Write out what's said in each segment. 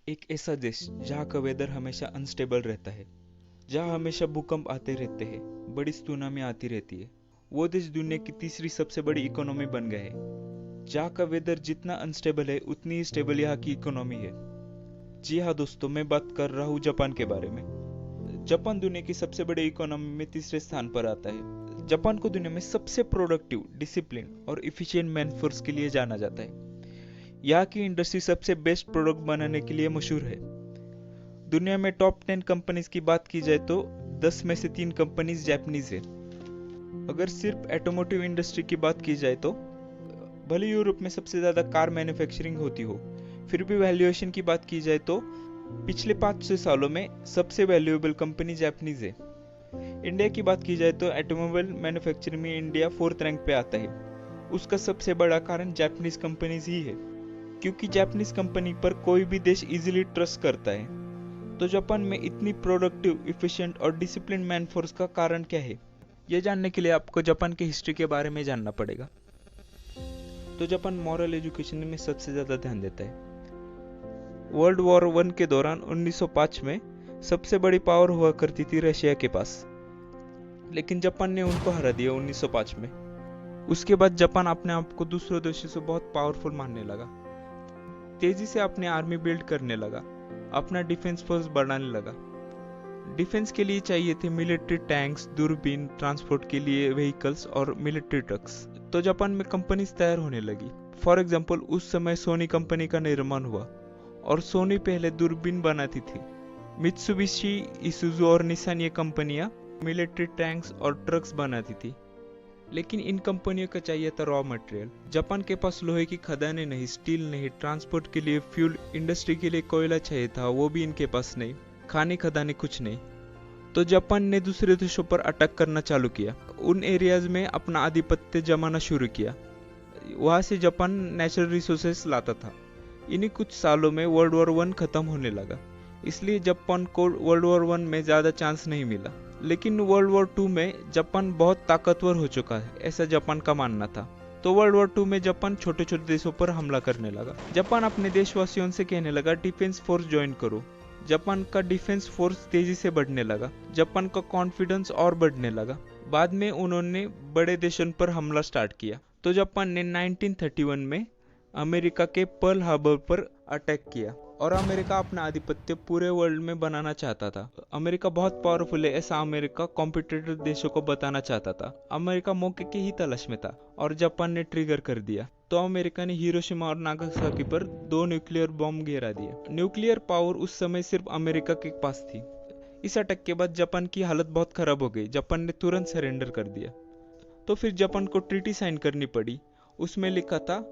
एक ऐसा देश जहाँ का वेदर हमेशा अनस्टेबल रहता है, जहाँ हमेशा भूकंप आते रहते हैं, बड़ी सुनामी आती रहती है। वो देश दुनिया की तीसरी सबसे बड़ी इकोनॉमी बन गया है। जहाँ का वेदर जितना अनस्टेबल है उतनी ही स्टेबल यहाँ की इकोनॉमी है। जी हाँ दोस्तों, मैं बात कर रहा हूँ जापान के बारे में। जापान दुनिया की सबसे बड़ी इकोनॉमी में तीसरे स्थान पर आता है। जापान को दुनिया में सबसे प्रोडक्टिव, डिसिप्लिन और इफिशिएंट मैनफोर्स के लिए जाना जाता है। यहाँ की इंडस्ट्री सबसे बेस्ट प्रोडक्ट बनाने के लिए मशहूर है। दुनिया में टॉप 10 कंपनीज की बात की जाए तो 10 में से 3 कंपनीज जापानीज है। अगर सिर्फ ऑटोमोटिव इंडस्ट्री की बात की जाए तो भले यूरोप में सबसे ज्यादा कार मैन्युफैक्चरिंग होती हो, फिर भी वैल्यूएशन की बात की जाए तो पिछले 500 सालों में सबसे वैल्यूएबल कंपनी जापानीज है। इंडिया की बात की जाए तो ऑटोमोबाइल मैन्युफैक्चरिंग में इंडिया 4th रैंक पे आता है। उसका सबसे बड़ा कारण जापानीज कंपनीज ही है, क्योंकि जापानीज कंपनी पर कोई भी देश इजीली ट्रस्ट करता है। तो जापान में इतनी प्रोडक्टिव, इफिशिएंट और डिसिप्लिन मैनफोर्स का कारण क्या है? यह जानने के लिए आपको जापान की हिस्ट्री के बारे में जानना पड़ेगा। तो जापान मॉरल एजुकेशन में सबसे ज्यादा ध्यान देता है। वर्ल्ड वॉर 1 के दौरान 1905 में सबसे बड़ी पावर हुआ करती थी रशिया के पास, लेकिन जापान ने उनको हरा दिया 1905 में। उसके बाद जापान अपने आप को दूसरों देशों से बहुत पावरफुल मानने लगा, तेजी से अपनी आर्मी बिल्ड करने लगा, अपना डिफेंस फोर्स बढ़ाने लगा। डिफेंस के लिए चाहिए थे मिलिट्री टैंक्स, दूरबीन, ट्रांसपोर्ट के लिए व्हीकल्स और मिलिट्री ट्रक्स। तो जापान में कंपनीज तैयार होने लगी। फॉर एग्जांपल, उस समय सोनी कंपनी का निर्माण हुआ और सोनी पहले दूरबीन बनाती थी। मित्सुबिशी, इसुजू और निसान ये कंपनियां मिलिट्री टैंक्स और ट्रक्स बनाती थी। लेकिन इन कंपनियों का चाहिए था रॉ मटेरियल। जापान के पास लोहे की खदानें नहीं, स्टील नहीं, ट्रांसपोर्ट के लिए फ्यूल, इंडस्ट्री के लिए कोयला चाहिए था, वो भी इनके पास नहीं, खाने खदानें कुछ नहीं। तो जापान ने दूसरे देशों पर अटैक करना चालू किया, उन एरियाज में अपना आधिपत्य जमाना शुरू किया। वहां से जापान नेचुरल रिसोर्सेस लाता था। इन्हीं कुछ सालों में वर्ल्ड वॉर 1 खत्म होने लगा, इसलिए जापान को वर्ल्ड वॉर 1 में ज्यादा चांस नहीं मिला। लेकिन वर्ल्ड वॉर 2 में जापान बहुत ताकतवर हो चुका है, ऐसा जापान का मानना था। तो वर्ल्ड वॉर 2 में जापान छोटे छोटे देशों पर हमला करने लगा। जापान अपने देशवासियों से कहने लगा डिफेंस फोर्स ज्वाइन करो। जापान का डिफेंस फोर्स तेजी से बढ़ने लगा, जापान का कॉन्फिडेंस और बढ़ने लगा। बाद में उन्होंने बड़े देशों पर हमला स्टार्ट किया। तो जापान ने 1931 में अमेरिका के पर्ल हार्बर पर अटैक किया और अमेरिका अपना आधिपत्य पूरे वर्ल्ड में बनाना चाहता था। अमेरिका बहुत पावरफुल है, ऐसा अमेरिका कॉम्पिटिटर देशों को बताना चाहता था। अमेरिका मौके की ही तलाश में था और जापान ने ट्रिगर कर दिया। तो अमेरिका ने हिरोशिमा और नागासाकी पर 2 न्यूक्लियर बॉम्ब गिरा दिए। न्यूक्लियर पावर उस समय सिर्फ अमेरिका के पास थी। इस अटैक के बाद जापान की हालत बहुत खराब हो गई। जापान ने तुरंत सरेंडर कर दिया। तो फिर जापान को ट्रीटी साइन करनी पड़ी। उसमें लिखा था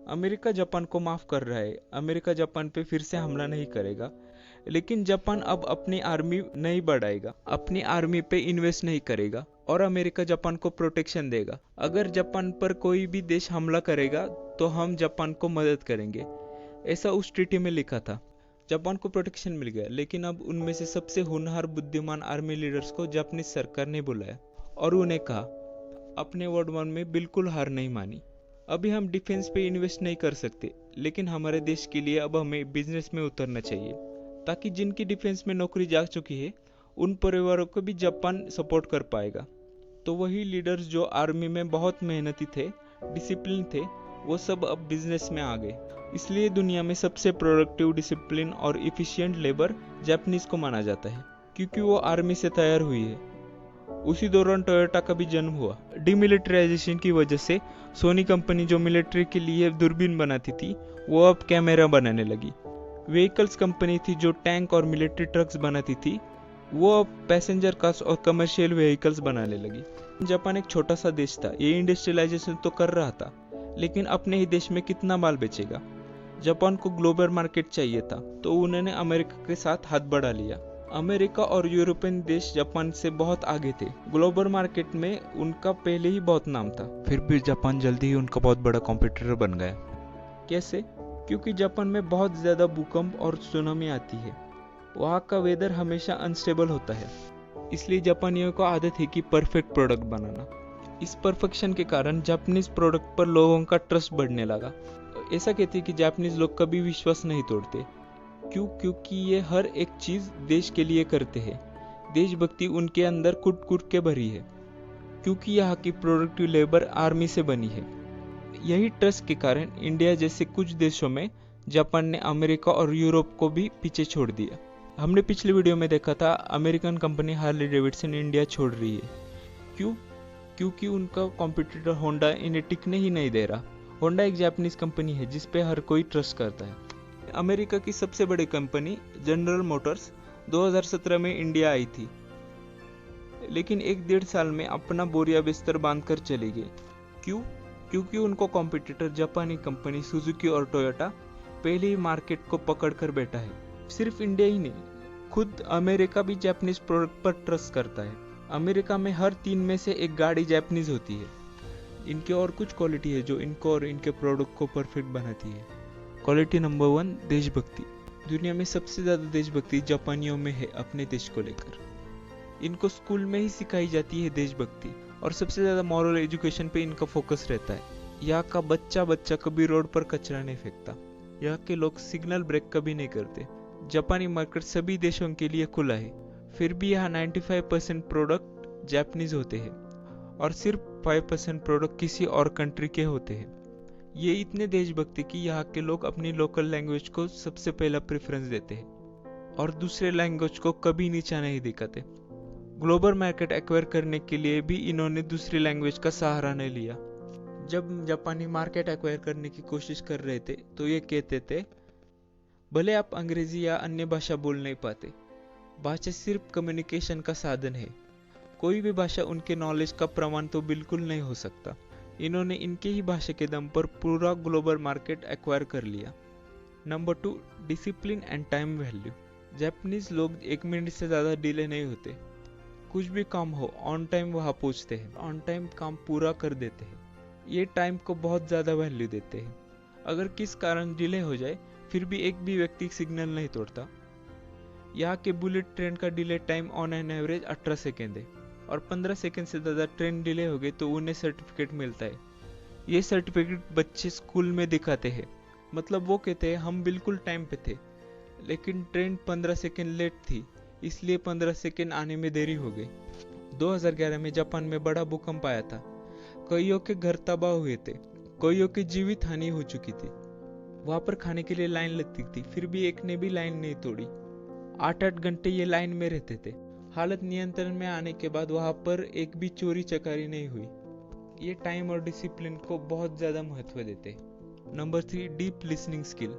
अमेरिका जापान को माफ कर रहा है, अमेरिका जापान पे फिर से हमला नहीं करेगा, लेकिन जापान अब अपनी आर्मी नहीं बढ़ाएगा, अपनी आर्मी पे इन्वेस्ट नहीं करेगा और अमेरिका जापान को प्रोटेक्शन देगा। अगर जापान पर कोई भी देश हमला करेगा तो हम जापान को मदद करेंगे, ऐसा उस ट्रीटी में लिखा था। जापान को प्रोटेक्शन मिल गया, लेकिन अब उनमें से सबसे होनहार, बुद्धिमान आर्मी लीडर्स को जापानीज सरकार ने बुलाया और उन्हें कहा अपने वर्ल्ड वॉर में बिल्कुल हार नहीं मानी। अभी हम डिफेंस पे इन्वेस्ट नहीं कर सकते, लेकिन हमारे देश के लिए अब हमें बिजनेस में उतरना चाहिए, ताकि जिनकी डिफेंस में नौकरी जा चुकी है उन परिवारों को भी जापान सपोर्ट कर पाएगा। तो वही लीडर्स जो आर्मी में बहुत मेहनती थे, डिसिप्लिन थे, वो सब अब बिजनेस में आ गए। इसलिए दुनिया में सबसे प्रोडक्टिव, डिसिप्लिन और इफिशिएंट लेबर जापानीज को माना जाता है, क्योंकि वो आर्मी से तैयार हुई है। उसी दौरान टोयोटा का भी जन्म हुआ। डिमिलिटराइजेशन की वजह से सोनी कंपनी जो मिलिट्री के लिए दूरबीन बनाती थी, वो अब कैमरा बनाने लगी। व्हीकल्स कंपनी थी जो टैंक और मिलिट्री ट्रक्स बनाती थी, वो अब पैसेंजर कार्स और कमर्शियल व्हीकल्स बनाने लगी। जापान एक छोटा सा देश था, ये इंडस्ट्रियलाइजेशन तो कर रहा था, लेकिन अपने ही देश में कितना माल बेचेगा। जापान को ग्लोबल मार्केट चाहिए था, तो उन्होंने अमेरिका के साथ हाथ बढ़ा लिया। अमेरिका और यूरोपियन देश जापान से बहुत आगे थे, ग्लोबल मार्केट में उनका पहले ही बहुत नाम था। फिर भी जापान जल्दी ही उनका बहुत बड़ा कॉम्पिटिटर बन गया। कैसे? क्योंकि जापान में बहुत ज्यादा भूकंप और सुनामी आती है, वहाँ का वेदर हमेशा अनस्टेबल होता है, इसलिए जापानियों को आदत है कि परफेक्ट प्रोडक्ट बनाना। इस परफेक्शन के कारण जापानीज प्रोडक्ट पर लोगों का ट्रस्ट बढ़ने लगा। ऐसा कहते हैं कि जापानीज लोग कभी विश्वास नहीं तोड़ते, क्यों? क्योंकि ये हर एक चीज देश के लिए करते हैं। देशभक्ति उनके अंदर कुट कुट के भरी है, क्योंकि यहाँ की प्रोडक्टिव लेबर आर्मी से बनी है। यही ट्रस्ट के कारण इंडिया जैसे कुछ देशों में जापान ने अमेरिका और यूरोप को भी पीछे छोड़ दिया। हमने पिछले वीडियो में देखा था American company Harley Davidson India छोड़ रही है। क्यों? क्योंकि उनका कॉम्पिटिटर होंडा इन्हें टिकने ही नहीं दे रहा। होंडा एक जापानीज कंपनी है जिस पे हर कोई ट्रस्ट करता है। अमेरिका की सबसे बड़ी कंपनी जनरल मोटर्स 2017 में इंडिया आई थी, लेकिन 1-1.5 साल में अपना बोरिया बिस्तर बांधकर चली गई। क्यों? क्योंकि उनको कॉम्पिटिटर जापानी कंपनी सुजुकी और टोयोटा पहले ही मार्केट को पकड़ कर बैठा है। सिर्फ इंडिया ही नहीं, खुद अमेरिका भी जापानीज प्रोडक्ट पर ट्रस्ट करता है। अमेरिका में हर 3 में से 1 गाड़ी जापानीज होती है। इनके और कुछ क्वालिटी है जो इनको और इनके प्रोडक्ट को परफेक्ट बनाती है। क्वालिटी नंबर 1, देशभक्ति। दुनिया में सबसे ज्यादा देशभक्ति जापानियों में है अपने देश को लेकर। इनको स्कूल में ही सिखाई जाती है देशभक्ति, और सबसे ज्यादा मॉरल एजुकेशन पे इनका फोकस रहता है। यहाँ का बच्चा कभी रोड पर कचरा नहीं फेंकता। यहाँ के लोग सिग्नल ब्रेक कभी नहीं करते। जापानी मार्केट सभी देशों के लिए खुला है, फिर भी यहाँ 95% प्रोडक्ट जापानीज होते हैं और सिर्फ 5% प्रोडक्ट किसी और कंट्री के होते हैं। ये इतने देशभक्ति कि यहाँ के लोग अपनी लोकल लैंग्वेज को सबसे पहला प्रेफरेंस देते हैं और दूसरे लैंग्वेज को कभी नीचा नहीं दिखाते। ग्लोबल मार्केट एक्वायर करने के लिए भी इन्होंने दूसरी लैंग्वेज का सहारा नहीं लिया। जब जापानी मार्केट एक्वायर करने की कोशिश कर रहे थे तो ये कहते थे, भले आप अंग्रेजी या अन्य भाषा बोल नहीं पाते, भाषा सिर्फ कम्युनिकेशन का साधन है। कोई भी भाषा उनके नॉलेज का प्रमाण तो बिल्कुल नहीं हो सकता। इन्होंने इनके ही भाषा के दम पर पूरा ग्लोबल मार्केट एक्वायर कर लिया। Number 2, discipline and time value. Japanese लोग 1 मिनट से ज़्यादा डिले नहीं होते। कुछ भी काम हो ऑन टाइम वहाँ पहुँचते हैं, ऑन टाइम काम पूरा कर देते हैं। ये टाइम को बहुत ज़्यादा वैल्यू देते हैं। अगर किस कारण डिले हो जाए फिर भी एक भी व्यक्ति सिग्नल नहीं तोड़ता। यहाँ के बुलेट ट्रेन का delay time on an average 18 second है, और 15 सेकेंड से ज़्यादा ट्रेन डिले हो गई तो उन्हें सर्टिफिकेट मिलता है। ये सर्टिफिकेट बच्चे स्कूल में दिखाते हैं। मतलब वो कहते हैं हम बिल्कुल टाइम पे थे, लेकिन ट्रेन 15 सेकेंड लेट थी, इसलिए 15 सेकेंड आने में देरी हो गई। 2011 में जापान में बड़ा भूकंप आया था। कईयों के घर तबाह हुए थे, कईयों की जीवित हानि हो चुकी थी। वहां पर खाने के लिए लाइन लगती थी, फिर भी एक ने भी लाइन नहीं तोड़ी। 8-8 घंटे ये लाइन में रहते थे। हालत नियंत्रण में आने के बाद वहां पर एक भी चोरी चकारी नहीं हुई। ये टाइम और डिसिप्लिन को बहुत ज्यादा महत्व देते हैं। Number 3, deep listening skill.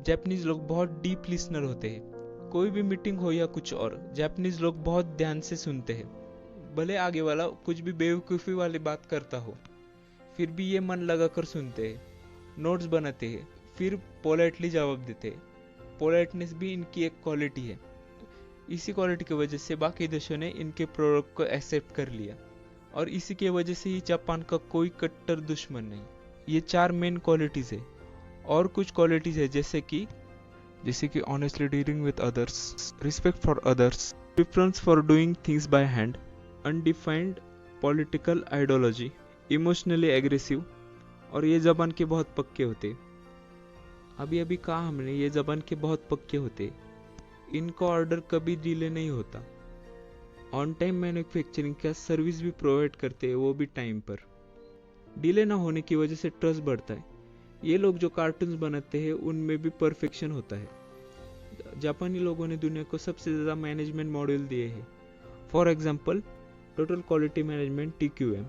Japanese लोग बहुत डीप लिसनर होते हैं। कोई भी मीटिंग हो या कुछ और, जापानीज लोग बहुत ध्यान से सुनते हैं। भले आगे वाला कुछ भी बेवकूफ़ी वाली बात करता हो, फिर भी ये मन लगाकर सुनते हैं, नोट्स बनाते हैं, फिर पोलाइटली जवाब देते हैं। पोलाइटनेस भी इनकी एक क्वालिटी है। इसी क्वालिटी की वजह से बाकी देशों ने इनके प्रोडक्ट को एक्सेप्ट कर लिया, और इसी की वजह से ही जापान का कोई कट्टर दुश्मन नहीं। ये 4 मेन क्वालिटीज है। और कुछ क्वालिटीज है जैसे कि honestly dealing with others, respect for others, preference for doing things by hand, undefined political ideology, emotionally aggressive, और ये जबान के बहुत पक्के होते। अभी कहा हमने, ये जबान के बहुत पक्के होते। इनका ऑर्डर कभी डिले नहीं होता। ऑन टाइम मैन्युफैक्चरिंग का सर्विस भी प्रोवाइड करते हैं, वो भी टाइम पर। डिले ना होने की वजह से ट्रस्ट बढ़ता है। ये लोग जो कार्टून्स बनाते हैं उनमें भी परफेक्शन होता है। जापानी लोगों ने दुनिया को सबसे ज़्यादा मैनेजमेंट मॉड्यूल दिए हैं। For example, total quality management TQM,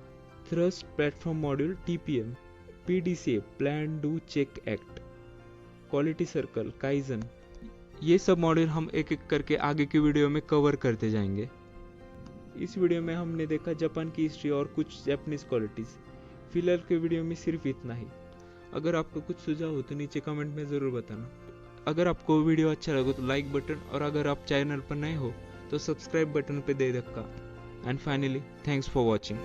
thrust platform module TPM, PDCA, plan do check act, quality circle, kaizen. ये सब मॉड्यूल हम एक एक करके आगे की वीडियो में कवर करते जाएंगे। इस वीडियो में हमने देखा जापान की हिस्ट्री और कुछ जापानीज क्वालिटीज। फिलहाल के वीडियो में सिर्फ इतना ही। अगर आपका कुछ सुझाव हो तो नीचे कमेंट में ज़रूर बताना। अगर आपको वीडियो अच्छा लगे तो लाइक बटन, और अगर आप चैनल पर नए हो तो सब्सक्राइब बटन पे दे धक्का। And finally, thanks for watching.